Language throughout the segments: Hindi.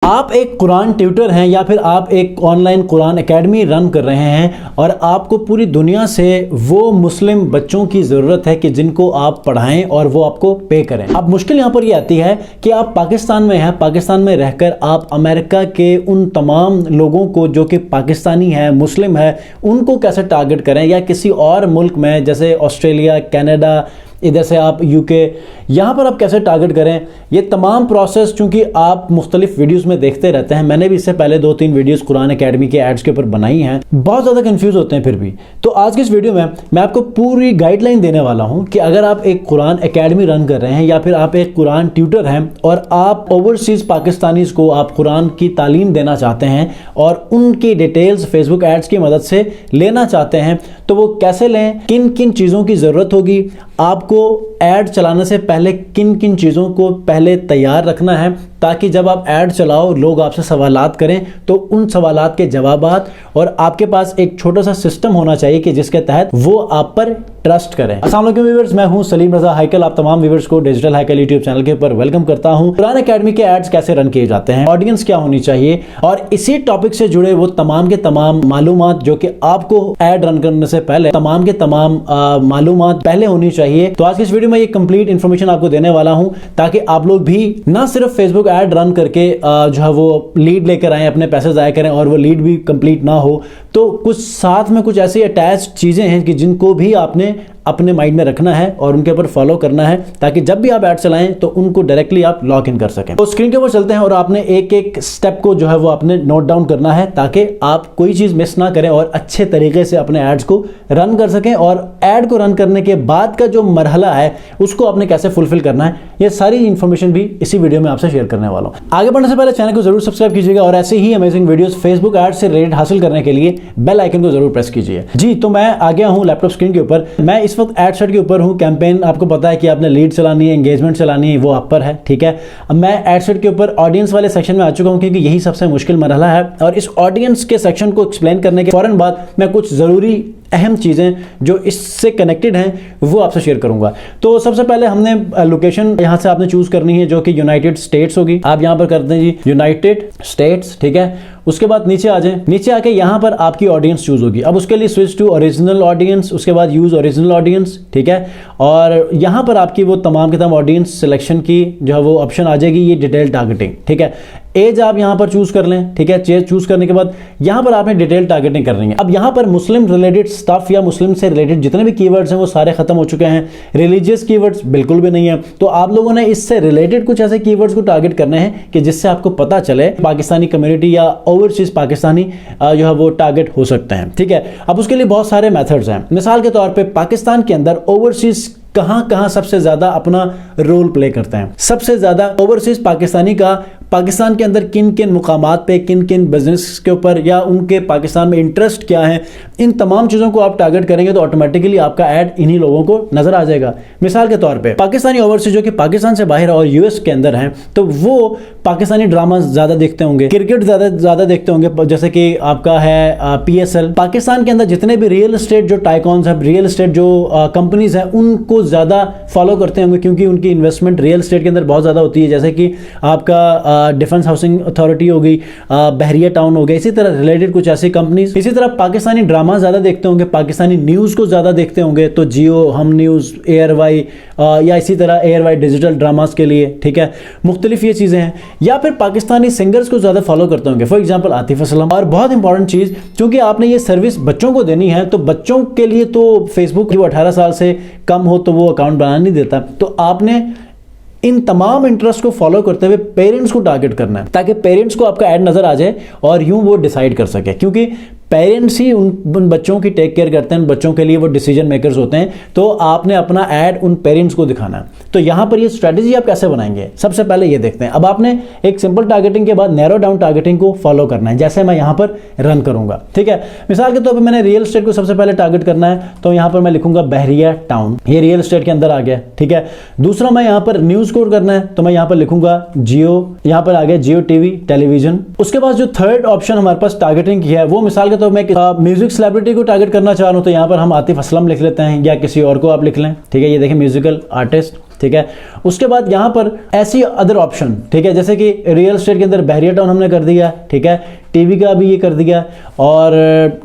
आप एक कुरान ट्यूटर हैं या फिर आप एक ऑनलाइन कुरान एकेडमी रन कर रहे हैं और आपको पूरी दुनिया से वो मुस्लिम बच्चों की ज़रूरत है कि जिनको आप पढ़ाएं और वो आपको पे करें। अब मुश्किल यहाँ पर ये आती है कि आप पाकिस्तान में हैं, पाकिस्तान में रहकर आप अमेरिका के उन तमाम लोगों को जो कि पाकिस्तानी है, मुस्लिम है, उनको कैसे टारगेट करें, या किसी और मुल्क में जैसे ऑस्ट्रेलिया, कनाडा, इधर से आप यूके, यहाँ पर आप कैसे टारगेट करें। ये तमाम प्रोसेस चूंकि आप मुख्तलिफ वीडियोस में देखते रहते हैं, मैंने भी इससे पहले 2-3 वीडियोस कुरान एकेडमी के एड्स के ऊपर बनाई हैं, बहुत ज़्यादा कंफ्यूज होते हैं फिर भी। तो आज की इस वीडियो में मैं आपको पूरी गाइडलाइन देने वाला हूँ कि अगर आप एक कुरान एकेडमी रन कर रहे हैं या फिर आप एक कुरान ट्यूटर हैं और आप ओवरसीज़ पाकिस्तानीज़ को आप कुरान की तालीम देना चाहते हैं और उनकी डिटेल्स फेसबुक एड्स की मदद से लेना चाहते हैं, तो वो कैसे लें, किन किन चीज़ों की ज़रूरत होगी, आपको ऐड चलाने से पहले किन किन चीज़ों को पहले तैयार रखना है ताकि जब आप ऐड चलाओ लोग आपसे सवालात करें तो उन सवालात के जवाबात, और आपके पास एक छोटा सा सिस्टम होना चाहिए कि जिसके तहत वो आप पर ट्रस्ट करें। अस्सलाम वालेकुम व्यूअर्स, मैं हूं सलीम रजा हैकल। आप तमाम व्यूअर्स को डिजिटल हैकल यूट्यूब चैनल के ऊपर वेलकम करता हूं। कुरान एकेडमी के एड्स कैसे रन किए जाते हैं, ऑडियंस क्या होनी चाहिए, और इसी टॉपिक से जुड़े वो तमाम के तमाम मालूमात जो कि आपको ऐड रन करने से पहले तमाम के तमाम मालूमात पहले होनी चाहिए। तो आज की इस वीडियो में ये कंप्लीट इंफॉर्मेशन आपको देने वाला हूं ताकि आप लोग भी ना सिर्फ फेसबुक ऐड रन करके जो है वो लीड लेकर आए, अपने पैसे ज़ाया करें और वो लीड भी कंप्लीट ना हो, तो कुछ साथ में कुछ ऐसी अटैच चीज़ें हैं कि जिनको भी आपने अपने माइंड में रखना है और उनके ऊपर फॉलो करना है ताकि जब भी आप ऐड चलाएं तो उनको डायरेक्टली आप लॉग इन कर सकें। तो स्क्रीन के ऊपर चलते हैं और आपने एक एक स्टेप को जो है वो आपने नोट डाउन करना है ताकि आप कोई चीज़ मिस ना करें और अच्छे तरीके से अपने एड्स को रन कर सकें। और ऐड को रन करने के बाद का जो मरहला है उसको आपने कैसे फुलफिल करना है, ये सारी इंफॉर्मेशन भी इसी वीडियो में आपसे शेयर करने वाला हूँ। आगे बढ़ने से पहले चैनल को जरूर सब्सक्राइब कीजिएगा और ऐसे ही अमेजिंग वीडियोस फेसबुक एड से रिलेटेड हासिल करने के लिए बेल आइकन को जरूर प्रेस कीजिए। जी, तो मैं आ गया हूँ लैपटॉप स्क्रीन के ऊपर। मैं इस वक्त एड सेट के ऊपर हूँ। कैंपेन आपको पता है कि आपने लीड चलानी है, एंगेजमेंट चलानी है, वो आप पर है, ठीक है। अब मैं एड सेट के ऊपर ऑडियंस वाले सेक्शन में आ चुका हूँ क्योंकि यही सबसे मुश्किल मरहला है, और इस ऑडियंस के सेक्शन को एक्सप्लेन करने के फौरन बाद मैं कुछ ज़रूरी अहम चीज़ें जो इससे कनेक्टेड हैं वो आपसे शेयर करूंगा। तो सबसे पहले हमने लोकेशन यहाँ से आपने चूज़ करनी है जो कि यूनाइटेड स्टेट्स होगी। आप यहाँ पर कर दें जी यूनाइटेड स्टेट्स, ठीक है। उसके बाद नीचे आ जाएं, नीचे आके यहाँ पर आपकी ऑडियंस चूज़ होगी। अब उसके लिए स्विच टू ओरिजिनल ऑडियंस, उसके बाद यूज़ ओरिजिनल ऑडियंस, ठीक है। और यहाँ पर आपकी वो तमाम के तमाम ऑडियंस सिलेक्शन की जो है वो ऑप्शन आ जाएगी, ये डिटेल टारगेटिंग, ठीक है। एज आप यहाँ पर चूज़ कर लें, ठीक है। चूज़ करने के बाद यहाँ पर आपने डिटेल टारगेटिंग करनी है। अब यहाँ पर मुस्लिम रिलेटेड स्टफ या मुस्लिम से रिलेटेड जितने भी कीवर्ड्स हैं वो सारे खत्म हो चुके हैं। रिलीजियस कीवर्ड्स बिल्कुल भी नहीं है। तो आप लोगों ने इससे रिलेटेड कुछ ऐसे कीवर्ड्स को टारगेट करने हैं कि जिससे आपको पता चले पाकिस्तानी कम्युनिटी या ओवरसीज पाकिस्तानी जो है वो टारगेट हो सकते हैं, ठीक है। अब उसके लिए बहुत सारे मेथड्स हैं। मिसाल के तौर पर पाकिस्तान के अंदर ओवरसीज कहां सबसे ज्यादा अपना रोल प्ले करते हैं। सबसे ज्यादा ओवरसीज पाकिस्तानी का पाकिस्तान के अंदर किन किन मुकामात पे, किन किन बिजनेस के ऊपर या उनके पाकिस्तान में इंटरेस्ट क्या है, इन तमाम चीज़ों को आप टारगेट करेंगे तो ऑटोमेटिकली आपका ऐड इन्हीं लोगों को नजर आ जाएगा। मिसाल के तौर पे पाकिस्तानी ओवरसीज जो कि पाकिस्तान से बाहर और यूएस के अंदर हैं, तो वो पाकिस्तानी ड्रामा ज़्यादा देखते होंगे, क्रिकेट ज़्यादा देखते होंगे, जैसे कि आपका है PSL। पाकिस्तान के अंदर जितने भी रियल एस्टेट जो टाइकॉन्स हैं, रियल एस्टेट जो कंपनीज हैं, उनको ज़्यादा फॉलो करते होंगे क्योंकि उनकी इन्वेस्टमेंट रियल एस्टेट के अंदर बहुत ज़्यादा होती है। जैसे कि आपका डिफेंस हाउसिंग अथॉरिटी हो गई, बहरिया टाउन हो गया, इसी तरह रिलेटेड कुछ ऐसी कंपनीज। इसी तरह पाकिस्तानी ड्रामा ज़्यादा देखते होंगे, पाकिस्तानी न्यूज़ को ज़्यादा देखते होंगे, तो जियो, हम न्यूज़, ARY या इसी तरह ARY डिजिटल ड्रामास के लिए, ठीक है। मुख्तलिफ ये चीज़ें हैं। या फिर पाकिस्तानी सिंगर्स को ज़्यादा फॉलो करते होंगे, फॉर एग्जाम्पल आतिफ असलम। और बहुत इंपॉर्टेंट चीज़, क्योंकि आपने ये सर्विस बच्चों को देनी है, तो बच्चों के लिए तो फेसबुक जो 18 साल से कम हो तो वो अकाउंट बना नहीं देता, तो आपने इन तमाम इंटरेस्ट को फॉलो करते हुए पेरेंट्स को टारगेट करना है ताकि पेरेंट्स को आपका ऐड नजर आ जाए और यूं वो डिसाइड कर सके, क्योंकि पेरेंट्स ही उन बच्चों की टेक केयर करते हैं, उन बच्चों के लिए वो डिसीजन मेकर्स होते हैं। तो आपने अपना ऐड उन पेरेंट्स को दिखाना है। तो यहाँ पर ये स्ट्रेटजी आप कैसे बनाएंगे, सबसे पहले ये देखते हैं। अब आपने एक सिंपल टारगेटिंग के बाद नैरो डाउन टारगेटिंग को फॉलो करना है, जैसे मैं यहाँ पर रन करूंगा, ठीक है। मिसाल के तौर पर मैंने रियल एस्टेट को सबसे पहले टारगेट करना है, तो यहाँ पर मैं लिखूंगा बहरिया टाउन, ये रियल एस्टेट के अंदर आ गया, ठीक है। दूसरा मैं यहाँ पर न्यूज कोड करना है, तो मैं यहाँ पर लिखूंगा जियो, यहाँ पर आ गया जियो टीवी टेलीविजन। उसके बाद जो थर्ड ऑप्शन हमारे पास टारगेटिंग की है वो मिसाल के तौर पर म्यूजिक सेलिब्रिटी को टारगेट करना चाह रहा हूं, तो यहाँ पर हम आतिफ असलम लिख लेते हैं या किसी और को आप लिख लें, ठीक है। ये देखें म्यूजिकल आर्टिस्ट, ठीक है। उसके बाद यहाँ पर ऐसी अदर ऑप्शन, ठीक है, जैसे कि रियल एस्टेट के अंदर बहरिया टाउन हमने कर दिया, ठीक है, टीवी का भी ये कर दिया, और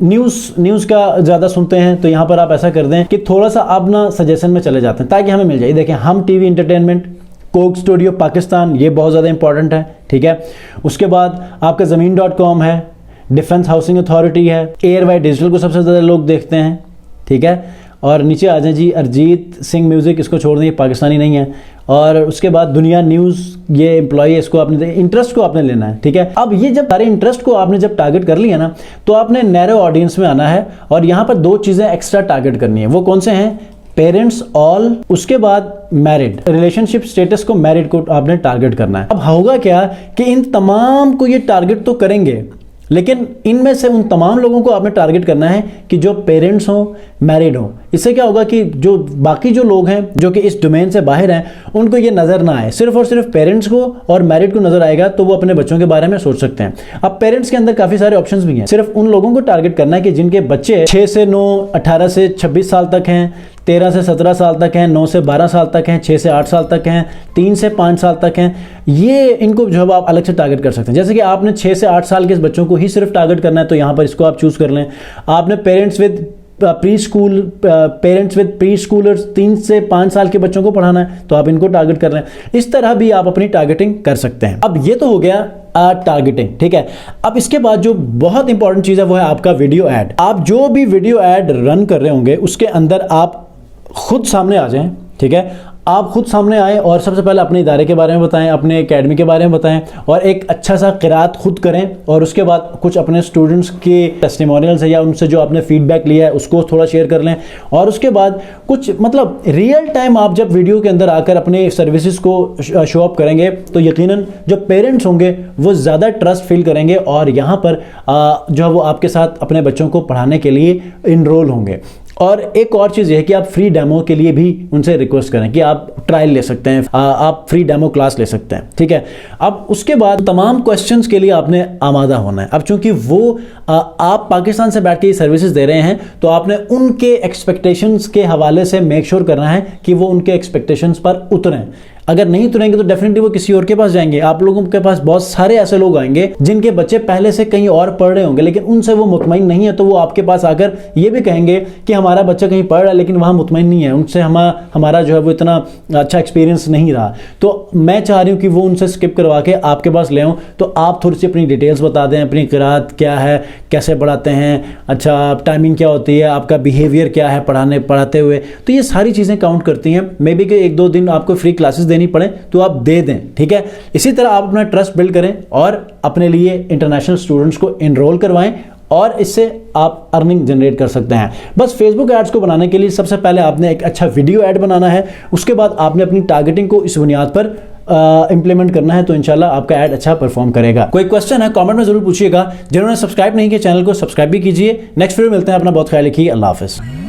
न्यूज़ का ज़्यादा सुनते हैं तो यहाँ पर आप ऐसा कर दें कि थोड़ा सा आप ना सजेशन में चले जाते हैं ताकि हमें मिल जाए। देखें, हम TV entertainment, Coke studio Pakistan, ये बहुत ज़्यादा इंपॉर्टेंट है, ठीक है। उसके बाद आपका ज़मीन.com है, डिफेंस हाउसिंग अथॉरिटी है, एयर वाई डिजिटल को सबसे ज़्यादा लोग देखते हैं, ठीक है। और नीचे आ जाए जी, अरिजीत सिंह म्यूज़िक, इसको छोड़ दें, पाकिस्तानी नहीं है। और उसके बाद दुनिया न्यूज़, ये एम्प्लॉय, इसको आपने इंटरेस्ट को आपने लेना है, ठीक है। अब ये जब सारे इंटरेस्ट को आपने जब टारगेट कर लिया ना, तो आपने नैरो ऑडियंस में आना है और यहाँ पर 2 चीज़ें एक्स्ट्रा टारगेट करनी है। वो कौन से हैं? पेरेंट्स ऑल, उसके बाद मैरिड, रिलेशनशिप स्टेटस को, मैरिड को आपने टारगेट करना है। अब होगा क्या कि इन तमाम को ये टारगेट तो करेंगे, लेकिन इनमें से उन तमाम लोगों को आपने टारगेट करना है कि जो पेरेंट्स हों, मैरिड हों। इससे क्या होगा कि जो बाकी जो लोग हैं जो कि इस डोमेन से बाहर हैं, उनको ये नज़र ना आए, सिर्फ और सिर्फ पेरेंट्स को और मैरिड को नज़र आएगा तो वो अपने बच्चों के बारे में सोच सकते हैं। अब पेरेंट्स के अंदर काफ़ी सारे ऑप्शंस भी हैं, सिर्फ उन लोगों को टारगेट करना है कि जिनके बच्चे 6 से 9, 18 से 26 साल तक हैं, 13 से 17 साल तक हैं, 9 से 12 साल तक हैं, 6 से 8 साल तक हैं, 3 से 5 साल तक हैं। ये इनको जो है आप अलग से टारगेट कर सकते हैं। जैसे कि आपने 6 से 8 साल के इस बच्चों को ही सिर्फ टारगेट करना है तो यहाँ पर इसको आप चूज़ कर लें। आपने पेरेंट्स विद प्री स्कूलर्स 3 से 5 साल के बच्चों को पढ़ाना है तो आप इनको टारगेट कर लें। इस तरह भी आप अपनी टारगेटिंग कर सकते हैं। अब ये तो हो गया टारगेटिंग, ठीक है। अब इसके बाद जो बहुत इंपॉर्टेंट चीज़ है वो है आपका वीडियो ऐड। आप जो भी वीडियो ऐड रन कर रहे होंगे उसके अंदर आप खुद सामने आ जाएं, ठीक है। आप खुद सामने आए और सबसे पहले अपने इदारे के बारे में बताएं, अपने एकेडमी के बारे में बताएं और एक अच्छा सा क़िरात खुद करें। और उसके बाद कुछ अपने स्टूडेंट्स के टेस्टिमोनियल्स है या उनसे जो आपने फीडबैक लिया है उसको थोड़ा शेयर कर लें। और उसके बाद कुछ मतलब रियल टाइम आप जब वीडियो के अंदर आकर अपने सर्विसेज को शो अप करेंगे तो यकीनन जो पेरेंट्स होंगे वो ज़्यादा ट्रस्ट फील करेंगे और यहाँ पर जो है वो आपके साथ अपने बच्चों को पढ़ाने के लिए इनरोल होंगे। और एक और चीज़ यह है कि आप फ्री डेमो के लिए भी उनसे रिक्वेस्ट करें कि आप ट्रायल ले सकते हैं, आप फ्री डेमो क्लास ले सकते हैं, ठीक है। अब उसके बाद तमाम क्वेश्चंस के लिए आपने आमादा होना है। अब चूंकि वो आप पाकिस्तान से बैठ के ये सर्विसेज दे रहे हैं तो आपने उनके एक्सपेक्टेशंस के हवाले से मेक श्योर करना है कि वो उनके एक्सपेक्टेशंस पर उतरें। अगर नहीं उतरेंगे तो डेफिनेटली वो किसी और के पास जाएंगे। आप लोगों के पास बहुत सारे ऐसे लोग आएंगे जिनके बच्चे पहले से कहीं और पढ़ रहे होंगे लेकिन उनसे वो मुतमईन नहीं है, तो वो आपके पास आकर ये भी कहेंगे कि हमारा बच्चा कहीं पढ़ रहा है लेकिन वहाँ मुतमईन नहीं है, उनसे हमारा जो है वो इतना अच्छा एक्सपीरियंस नहीं रहा। तो मैं चाह रही हूँ कि वो उनसे स्किप करवा के आपके पास ले आऊँ, तो आप थोड़ी सी अपनी डिटेल्स बता दें, अपनी क़िरात क्या है, कैसे पढ़ाते हैं, अच्छा टाइमिंग क्या होती है, आपका बिहेवियर क्या है पढ़ाते हुए। तो ये सारी चीज़ें काउंट करती हैं। मे बी कि 1-2 दिन आपको फ्री क्लासेस देनी पड़े तो आप दे दें, ठीक है। इसी तरह आप अपना ट्रस्ट बिल्ड करें और अपने लिए इंटरनेशनल स्टूडेंट्स को एनरोल करवाएं और इससे आप अर्निंग जनरेट कर सकते हैं। बस फेसबुक एड्स को बनाने के लिए सबसे पहले आपने एक अच्छा वीडियो ऐड बनाना है, उसके बाद आपने अपनी टारगेटिंग को इस बुनियाद पर इंप्लीमेंट करना है, तो इंशाल्लाह आपका ऐड अच्छा परफॉर्म करेगा। कोई क्वेश्चन है कमेंट में जरूर पूछिएगा। जिन्होंने सब्सक्राइब नहीं किया चैनल को सब्सक्राइब भी कीजिए। नेक्स्ट वीडियो मिलते हैं, अपना बहुत ख्याल रखिए। अल्लाह हाफिज़।